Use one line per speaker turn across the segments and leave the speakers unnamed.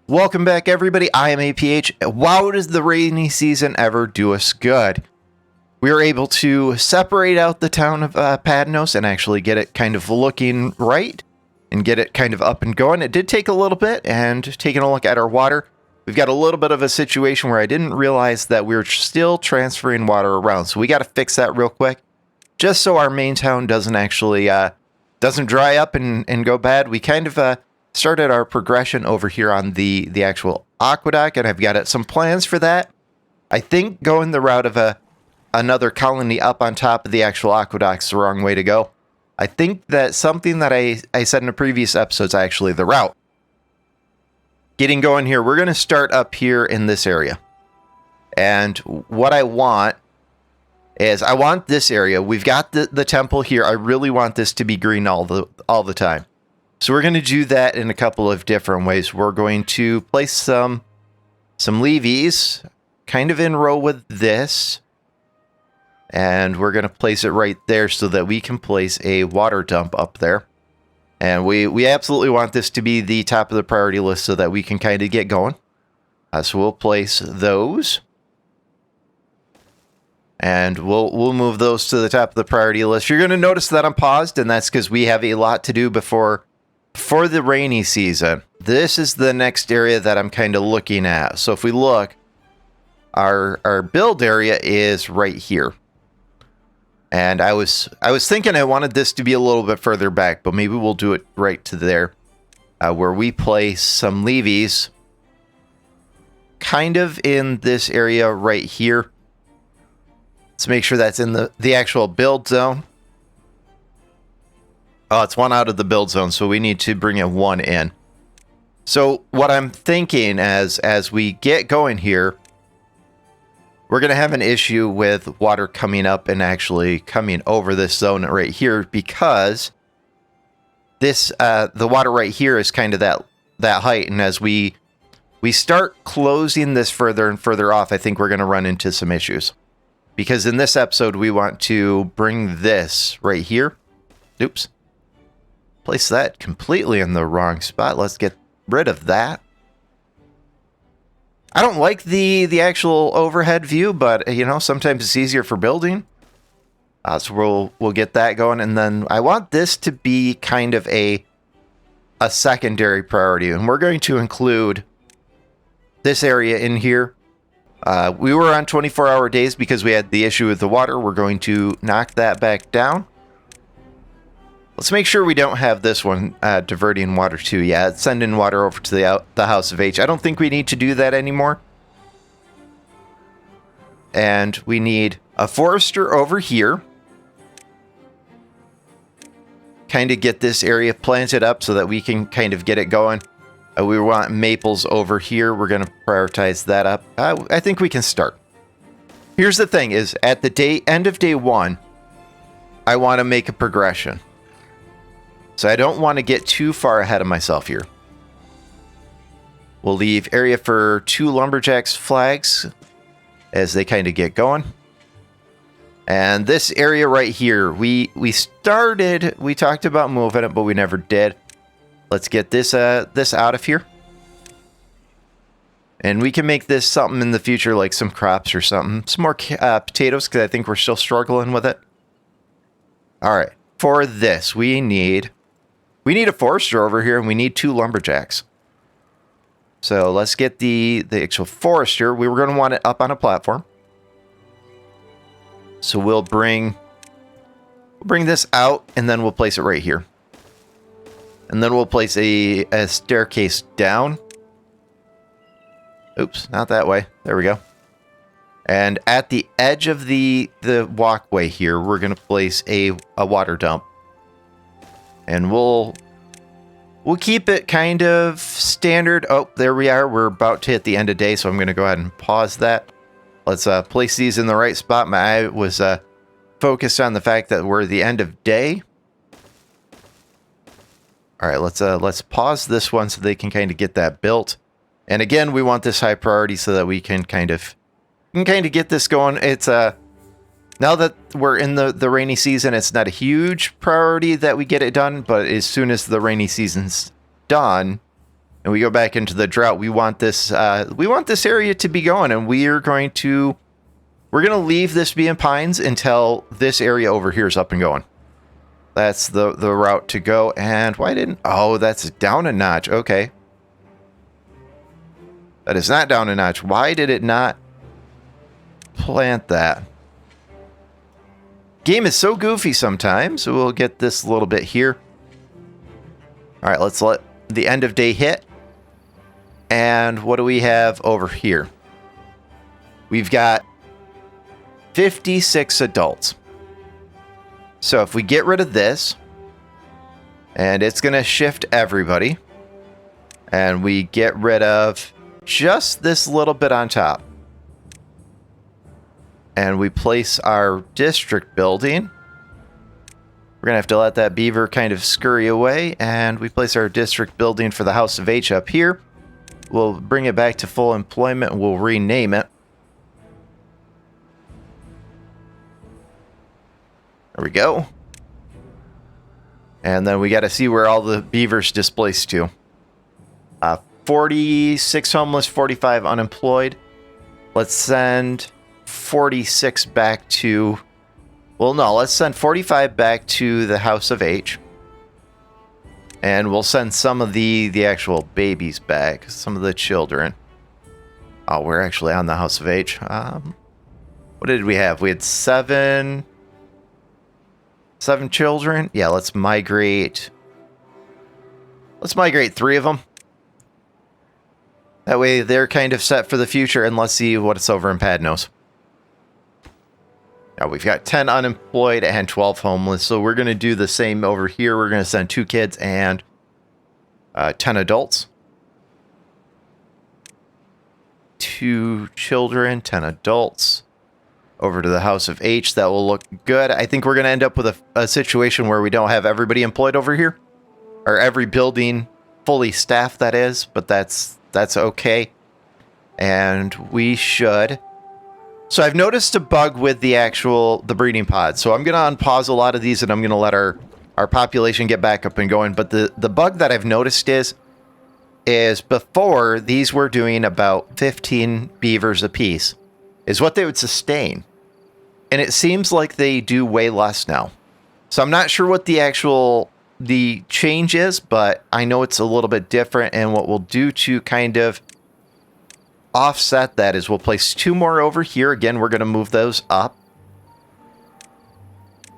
Welcome back, everybody. I am APH. Wow, does the rainy season ever do us good? We were able to separate out the town of Padnos and actually get it kind of looking right and get it kind of up and going. It did take a little bit, and taking a look at our water, we've got a little bit of a situation where I didn't realize that we were still transferring water around. So we got to fix that real quick, just so our main town doesn't actually doesn't dry up and go bad. We kind of started our progression over here on the actual aqueduct, and I've got some plans for that. I think going the route of another colony up on top of the actual aqueduct's the wrong way to go. I think that something that I said in a previous episode is actually the route. Getting going here, we're going to start up here in this area. And what I want is I want this area. We've got the temple here. I really want this to be green all the time. So we're going to do that in a couple of different ways. We're going to place some levees kind of in row with this. And we're going to place it right there so that we can place a water dump up there. And we absolutely want this to be the top of the priority list so that we can kind of get going. So we'll place those. And we'll move those to the top of the priority list. You're going to notice that I'm paused, and that's because we have a lot to do before the rainy season. This is the next area that I'm kind of looking at. So if we look, our build area is right here. And I was thinking I wanted this to be a little bit further back, but maybe we'll do it right to there, where we place some levees kind of in this area right here. Let's make sure that's in the actual build zone. Oh, it's one out of the build zone, so we need to bring in one in. So what I'm thinking as we get going here, we're going to have an issue with water coming up and actually coming over this zone right here, because this the water right here is kind of that height, and as we start closing this further and further off, I think we're going to run into some issues. Because in this episode, we want to bring this right here. Oops. Place that completely in the wrong spot. Let's get rid of that. I don't like the actual overhead view, but sometimes it's easier for building. So we'll get that going, and then I want this to be kind of a secondary priority, and we're going to include this area in here. We were on 24-hour days because we had the issue with the water. We're going to knock that back down. Let's make sure we don't have this one diverting water too. Yeah, it's sending water over to the House of H. I don't think we need to do that anymore. And we need a forester over here. Kind of get this area planted up so that we can kind of get it going. We want maples over here. We're going to prioritize that up. I think we can start. Here's the thing is, at the end of day one, I want to make a progression. So I don't want to get too far ahead of myself here. We'll leave area for 2 lumberjacks flags as they kind of get going. And this area right here, we talked about moving it, but we never did. Let's get this out of here. And we can make this something in the future, like some crops or something. Some more potatoes, because I think we're still struggling with it. All right. For this, we need a forester over here, and we need 2 lumberjacks. So let's get the actual forester. We were going to want it up on a platform. So we'll bring this out, and then we'll place it right here. And then we'll place a staircase down. Oops, not that way. There we go. And at the edge of the walkway here, we're going to place a water dump. And we'll keep it kind of standard. Oh, there we are. We're about to hit the end of day, so I'm going to go ahead and pause that. Let's place these in the right spot. My eye was focused on the fact that we're at the end of day. All right, let's pause this one so they can kind of get that built. And again, we want this high priority so that we can kind of get this going. It's now that we're in the rainy season, it's not a huge priority that we get it done, but as soon as the rainy season's done, and we go back into the drought, we want this area to be going, and we're going to leave this being pines until this area over here is up and going. That's the route to go. And why didn't... Oh, that's down a notch. Okay. That is not down a notch. Why did it not plant that? Game is so goofy sometimes. So we'll get this a little bit here. All right, let's let the end of day hit. And what do we have over here? We've got 56 adults. So if we get rid of this, and it's going to shift everybody, and we get rid of just this little bit on top, and we place our district building, we're going to have to let that beaver kind of scurry away, and we place our district building for the House of H up here. We'll bring it back to full employment, and we'll rename it. There we go. And then we got to see where all the beavers displaced to. 46 homeless, 45 unemployed. Let's send 46 back to... Well, no, let's send 45 back to the House of H. And we'll send some of the actual babies back. Some of the children. Oh, we're actually on the House of H. What did we have? We had 7 children. Yeah, let's migrate 3 of them. That way they're kind of set for the future, and let's see what's over in Padnos. Now we've got 10 unemployed and 12 homeless, so we're going to do the same over here. We're going to send 2 kids and 10 adults. 2 children, 10 adults. Over to the House of H. That will look good. I think we're going to end up with a situation where we don't have everybody employed over here. Or every building fully staffed, that is. But that's okay. And we should... So I've noticed a bug with the breeding pod. So I'm going to unpause a lot of these, and I'm going to let our population get back up and going. But the bug that I've noticed is before, these were doing about 15 beavers apiece. Is what they would sustain. And it seems like they do way less now. So I'm not sure what the change is, but I know it's a little bit different. And what we'll do to kind of offset that is we'll place 2 more over here. Again, we're going to move those up.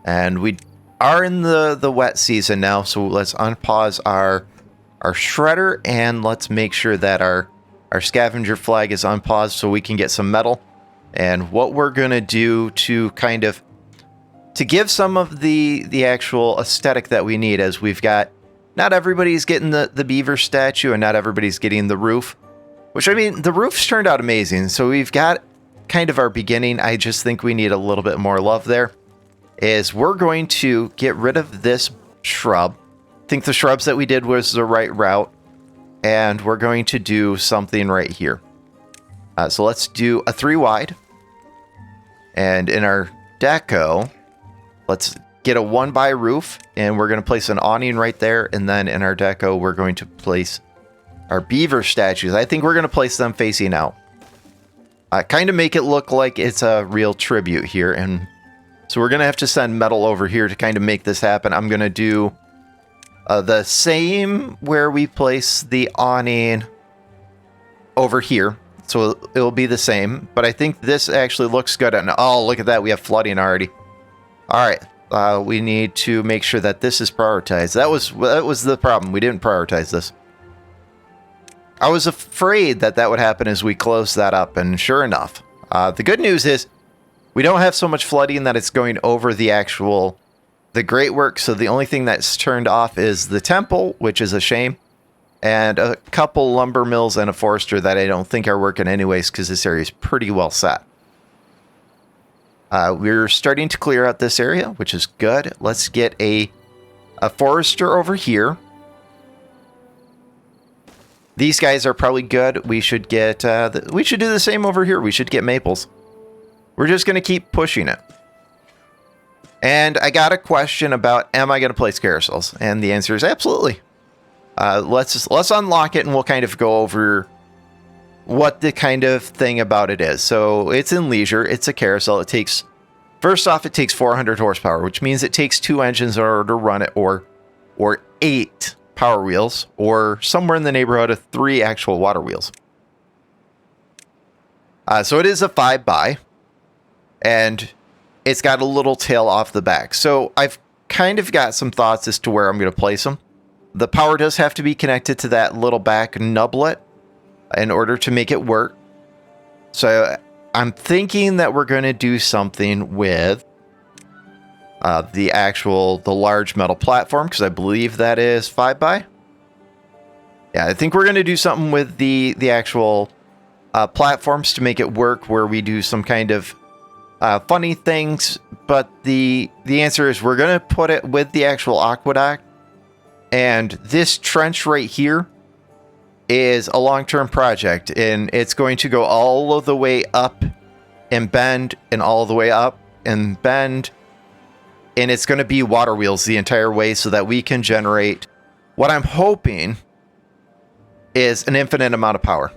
And we are in the wet season now. So let's unpause our shredder, and let's make sure that our scavenger flag is unpaused so we can get some metal. And what we're going to do to kind of to give some of the actual aesthetic that we need, as we've got, not everybody's getting the beaver statue, and not everybody's getting the roof, which, I mean, the roof's turned out amazing. So we've got kind of our beginning. I just think we need a little bit more love there. Is we're going to get rid of this shrub. I think the shrubs that we did was the right route. And we're going to do something right here. So let's do a 3 wide. And in our deco, let's get a 1 by roof, and we're going to place an awning right there. And then in our deco, we're going to place our beaver statues. I think we're going to place them facing out. Kind of make it look like it's a real tribute here. And so we're going to have to send metal over here to kind of make this happen. I'm going to do the same where we place the awning over here. So it'll be the same, but I think this actually looks good. And oh, look at that. We have flooding already. All right. We need to make sure that this is prioritized. That was the problem. We didn't prioritize this. I was afraid that would happen as we close that up. And sure enough, the good news is we don't have so much flooding that it's going over the great work. So the only thing that's turned off is the temple, which is a shame. And a couple lumber mills and a forester that I don't think are working anyways, because this area is pretty well set. We're starting to clear out this area, which is good. Let's get a forester over here. These guys are probably good. We should get. We should do the same over here. We should get maples. We're just going to keep pushing it. And I got a question about, am I going to place carousels? And the answer is absolutely. Let's unlock it, and we'll kind of go over what the kind of thing about it is. So it's in leisure. It's a carousel. First off, it takes 400 horsepower, which means it takes 2 engines in order to run it, or 8 power wheels, or somewhere in the neighborhood of 3 actual water wheels. So it is a 5x, and it's got a little tail off the back. So I've kind of got some thoughts as to where I'm going to place them. The power does have to be connected to that little back nublet in order to make it work. So I'm thinking that we're going to do something with the large metal platform, because I believe that is 5x. Yeah, I think we're going to do something with the actual platforms to make it work, where we do some kind of funny things. But the answer is we're going to put it with the actual aqueduct. And this trench right here is a long-term project, and it's going to go all of the way up and bend, and all the way up and bend, and it's going to be water wheels the entire way, so that we can generate what I'm hoping is an infinite amount of power.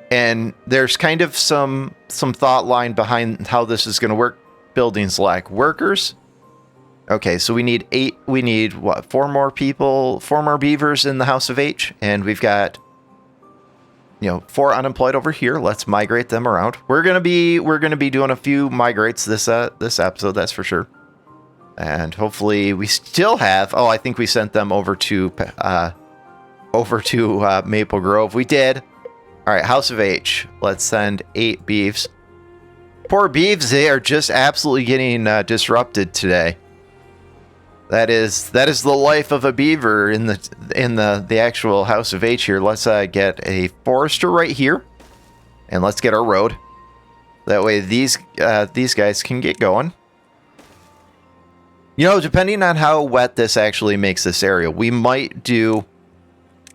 And there's kind of some thought line behind how this is going to work. Buildings lack workers. Okay, so we need 4 more people, 4 more beavers in the House of H, and we've got 4 unemployed over here. Let's migrate them around. We're gonna be doing a few migrates this episode, that's for sure. And hopefully we still have. Oh, I think we sent them over to Maple Grove. We did. All right, House of H. Let's send 8 beeves. Poor beeves, they are just absolutely getting disrupted today. That is the life of a beaver in the actual House of H here. Let's get a forester right here, and let's get our road. That way these guys can get going. Depending on how wet this actually makes this area, we might do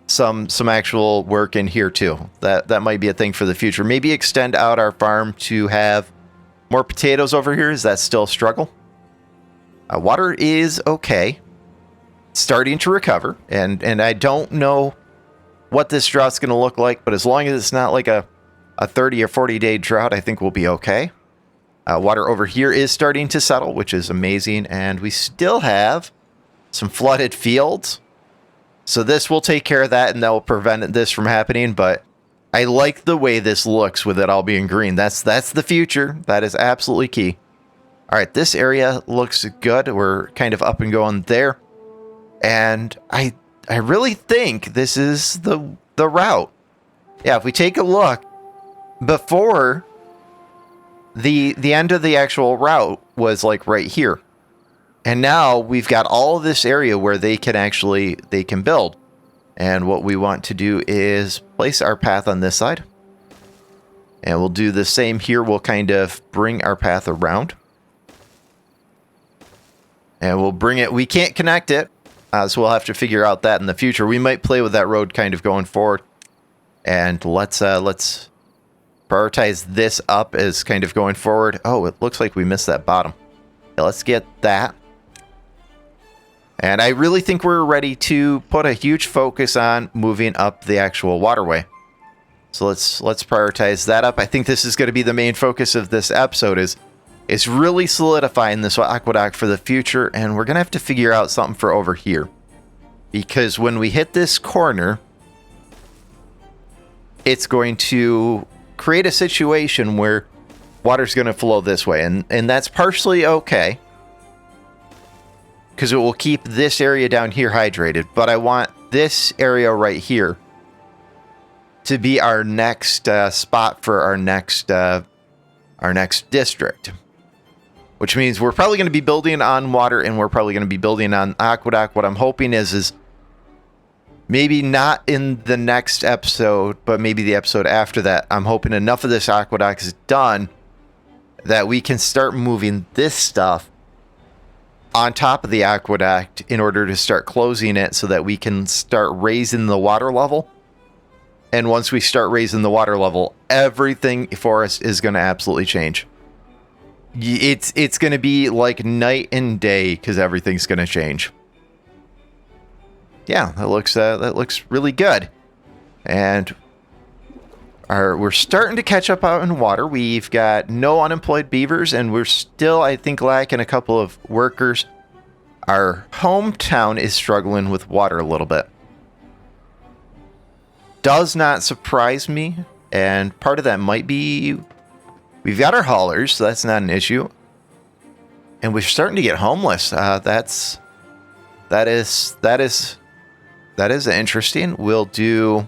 some actual work in here too. That might be a thing for the future. Maybe extend out our farm to have more potatoes over here. Is that still a struggle? Water is okay, starting to recover, and I don't know what this drought's going to look like, but as long as it's not like a 30 or 40 day drought, I think we'll be okay. Water over here is starting to settle, which is amazing, and we still have some flooded fields, so this will take care of that, and that will prevent this from happening. But I like the way this looks with it all being green. That's the future. That is absolutely key. All right, this area looks good. We're kind of up and going there. And I really think this is the route. Yeah, if we take a look, before the end of the actual route was like right here. And now we've got all this area where they can build. And what we want to do is place our path on this side. And we'll do the same here. We'll kind of bring our path around. And we'll bring it. We can't connect it, so we'll have to figure out that in the future. We might play with that road kind of going forward. And let's prioritize this up as kind of going forward. Oh, it looks like we missed that bottom. Yeah, let's get that. And I really think we're ready to put a huge focus on moving up the actual waterway. So let's prioritize that up. I think this is going to be the main focus of this episode, is really solidifying this aqueduct for the future, and we're going to have to figure out something for over here. Because when we hit this corner, it's going to create a situation where water's going to flow this way, and that's partially okay, because it will keep this area down here hydrated. But I want this area right here to be our next spot for our next district. Which means we're probably going to be building on water, and we're probably going to be building on aqueduct. What I'm hoping is maybe not in the next episode, but maybe the episode after that, I'm hoping enough of this aqueduct is done that we can start moving this stuff on top of the aqueduct in order to start closing it, so that we can start raising the water level. And once we start raising the water level, everything for us is going to absolutely change. It's going to be like night and day, because everything's going to change. yeah, that looks really good. And we're starting to catch up out in water. We've got no unemployed beavers, and we're still, I think, lacking a couple of workers. Our hometown is struggling with water a little bit. Does not surprise me, and part of that might be we've got our haulers, so that's not an issue. And we're starting to get homeless. That is interesting. We'll do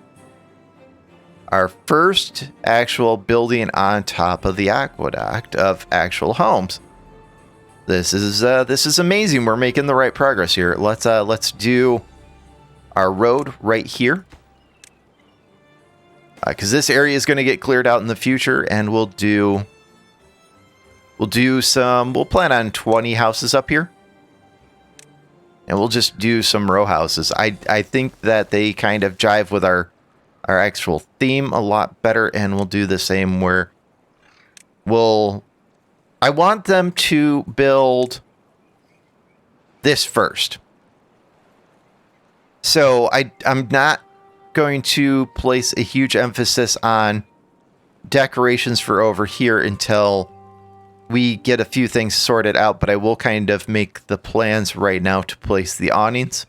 our first actual building on top of the aqueduct of actual homes. This is amazing. We're making the right progress here. Let's do our road right here, because this area is going to get cleared out in the future, and we'll plan on 20 houses up here, and we'll just do some row houses. I think that they kind of jive with our actual theme a lot better, and we'll do the same where I want them to build this first. So I'm not going to place a huge emphasis on decorations for over here until we get a few things sorted out, but I will kind of make the plans right now to place the awnings,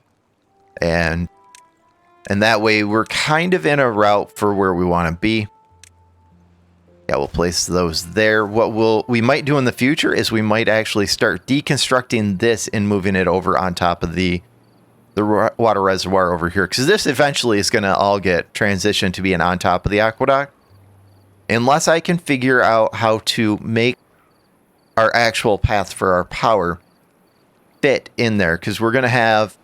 and that way we're kind of in a route for where we want to be. Yeah, we'll place those there. What we might do in the future is we might actually start deconstructing this and moving it over on top of the water reservoir over here, because this eventually is going to all get transitioned to being on top of the aqueduct, unless I can figure out how to make our actual path for our power fit in there, because we're going to have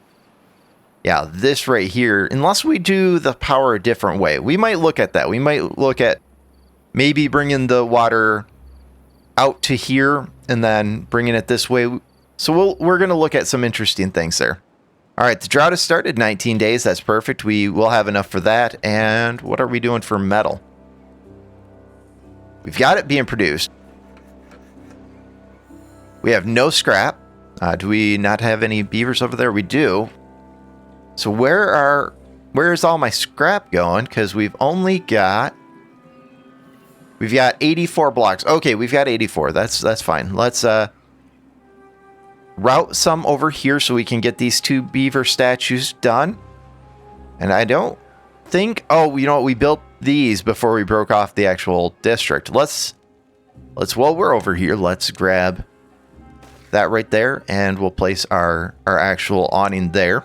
this right here. Unless we do the power a different way, we might look at that. We might look at maybe bringing the water out to here and then bringing it this way. So we're going to look at some interesting things there. All right, the drought has started. 19 days. That's perfect. We will have enough for that. And what are we doing for metal? We've got it being produced. We have no scrap. Do we not have any beavers over there? We do. So where's all my scrap going? Because we've got 84 blocks. Okay, we've got 84. That's fine. Let's route some over here so we can get these 2 beaver statues done. And I don't think, we built these before we broke off the actual district. Let's while we're over here, let's grab that right there, and we'll place our actual awning there.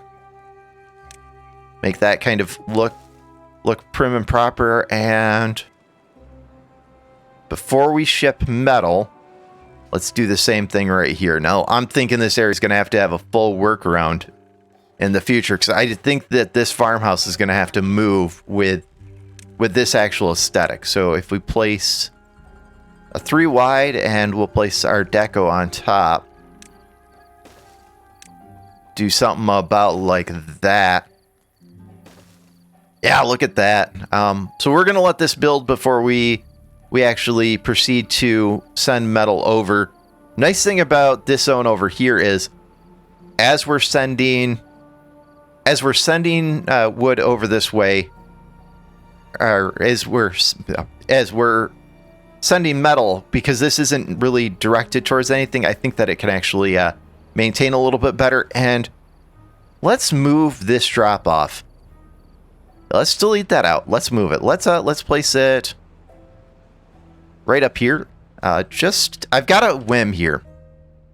Make that kind of look prim and proper. And before we ship metal, let's do the same thing right here. Now, I'm thinking this area is going to have a full workaround in the future, because I think that this farmhouse is going to have to move with this actual aesthetic. So if we place a 3 wide, and we'll place our deco on top, do something about like that. Yeah, look at that. So we're going to let this build before we actually proceed to send metal over. Nice thing about this zone over here is as we're sending wood over this way, or as we're sending metal, because this isn't really directed towards anything, I think that it can actually maintain a little bit better. And let's move this drop off. Let's delete that out. Let's move it. Let's place it right up here. I've got a whim here.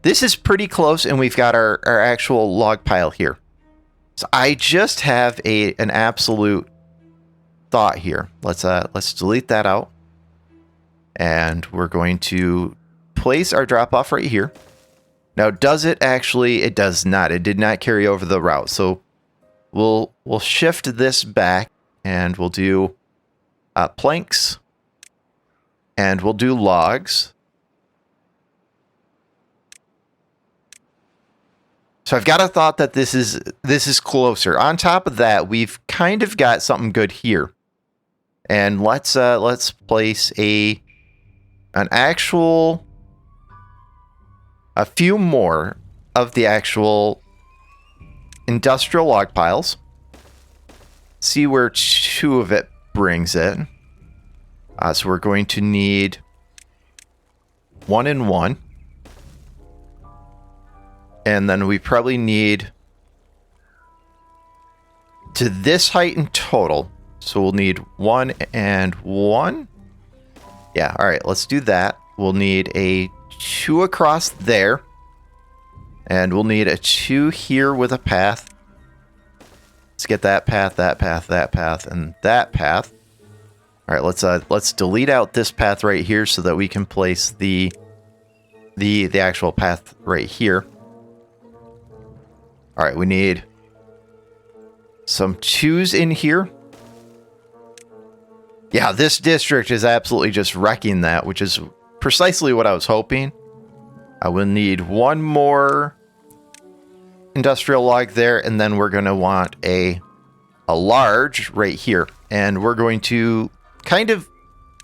This is pretty close, and we've got our actual log pile here. So I just have an absolute thought here. Let's delete that out. And we're going to place our drop off right here. Now, does it actually? It does not. It did not carry over the route. So we'll shift this back, and we'll do planks, and we'll do logs. So I've got a thought that this is closer. On top of that, we've kind of got something good here. And let's place a few more of the actual industrial log piles. see where 2 of it brings it. So we're going to need 1 and 1. And then we probably need to this height in total. So we'll need 1 and 1. Yeah, all right, let's do that. We'll need a 2 across there. And we'll need a 2 here with a path. Let's get that path, that path, that path, and that path. All right, let's delete out this path right here so that we can place the actual path right here. All right, we need some 2s in here. Yeah, this district is absolutely just wrecking that, which is precisely what I was hoping. I will need 1 more industrial log there, and then we're going to want a large right here. And we're going to kind of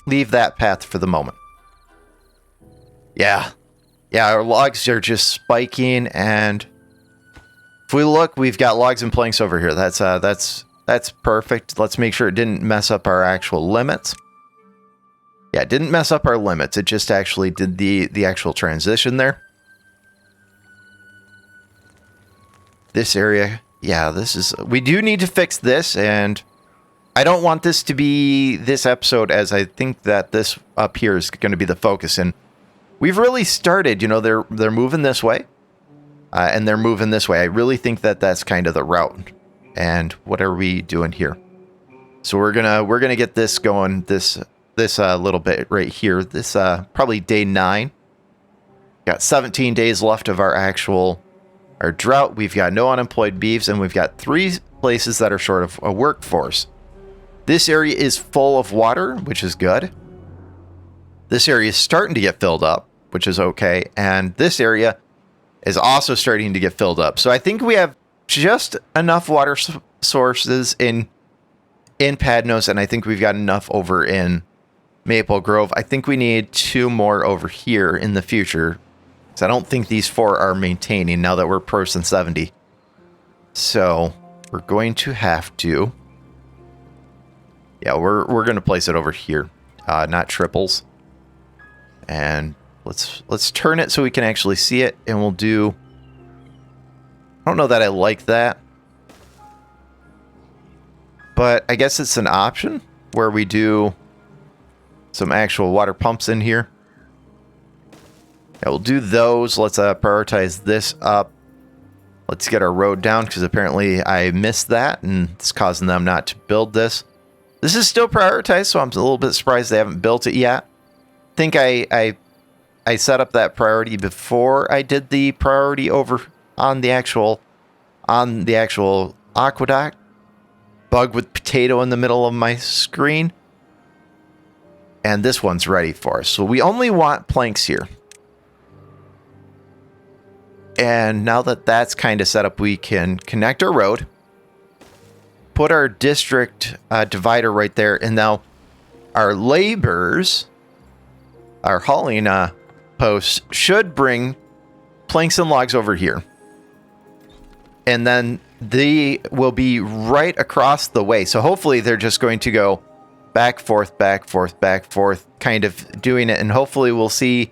leave that path for the moment. Yeah, our logs are just spiking, and if we look, we've got logs and planks over here. That's perfect. Let's make sure it didn't mess up our actual limits. Yeah, it didn't mess up our limits. It just actually did the actual transition there. This area, yeah, we do need to fix this, and I don't want this to be this episode, as I think that this up here is going to be the focus. And we've really started, they're moving this way, and they're moving this way. I really think that that's kind of the route. And what are we doing here? So we're gonna get this going. This little bit right here. This probably day 9. Got 17 days left of our drought. We've got no unemployed beeves, and we've got 3 places that are short of a workforce. This area is full of water, which is good. This area is starting to get filled up, which is okay. And this area is also starting to get filled up. So I think we have just enough water sources in Padnos, and I think we've got enough over in Maple Grove. I think we need 2 more over here in the future, because I don't think these 4 are maintaining now that we're person 70. So we're going to have to... Yeah, we're going to place it over here, not triples. And let's turn it so we can actually see it, and we'll do... I don't know that I like that, but I guess it's an option where we do some actual water pumps in here. Yeah, we'll do those. Let's prioritize this up. Let's get our road down, because apparently I missed that, and it's causing them not to build this. This is still prioritized, so I'm a little bit surprised they haven't built it yet. I think I set up that priority before I did the priority over on the actual aqueduct. Bug with potato in the middle of my screen. And this one's ready for us. So we only want planks here. And now that that's kind of set up, we can connect our road. Put our district divider right there. And now our laborers, our hauling posts, should bring planks and logs over here. And then they will be right across the way. So hopefully they're just going to go back, forth, back, forth, back, forth, kind of doing it. And hopefully we'll see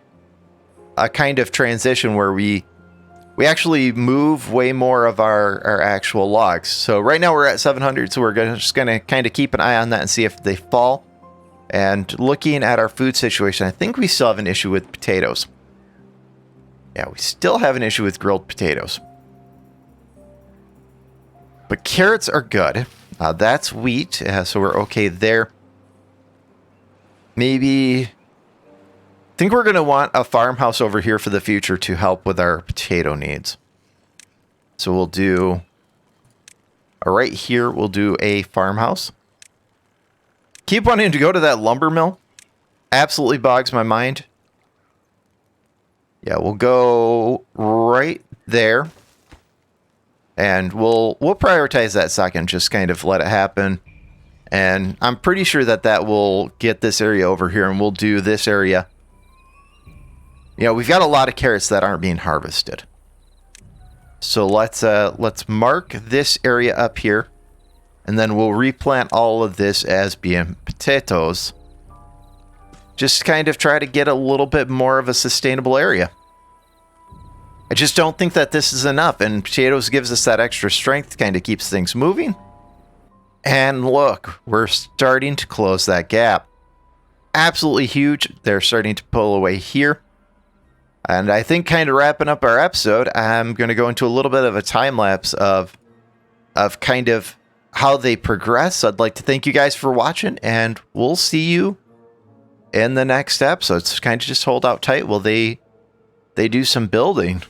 a kind of transition where we actually move way more of our actual logs. So right now we're at 700, so we're just going to kind of keep an eye on that and see if they fall. And looking at our food situation, I think we still have an issue with potatoes. Yeah, we still have an issue with grilled potatoes. But carrots are good. That's wheat, so we're okay there. Maybe... I think we're going to want a farmhouse over here for the future to help with our potato needs. So we'll do... right here, we'll do a farmhouse. Keep wanting to go to that lumber mill. Absolutely bogs my mind. Yeah, we'll go right there. And we'll prioritize that second, just kind of let it happen. And I'm pretty sure that will get this area over here, and we'll do this area. You know, we've got a lot of carrots that aren't being harvested. So let's mark this area up here. And then we'll replant all of this as being potatoes. Just kind of try to get a little bit more of a sustainable area. I just don't think that this is enough, and potatoes gives us that extra strength, kind of keeps things moving. And look, we're starting to close that gap. Absolutely huge. They're starting to pull away here. And I think kind of wrapping up our episode, I'm going to go into a little bit of a time lapse of kind of how they progress. I'd like to thank you guys for watching, and we'll see you in the next episode. So kind of just hold out tight while they do some building.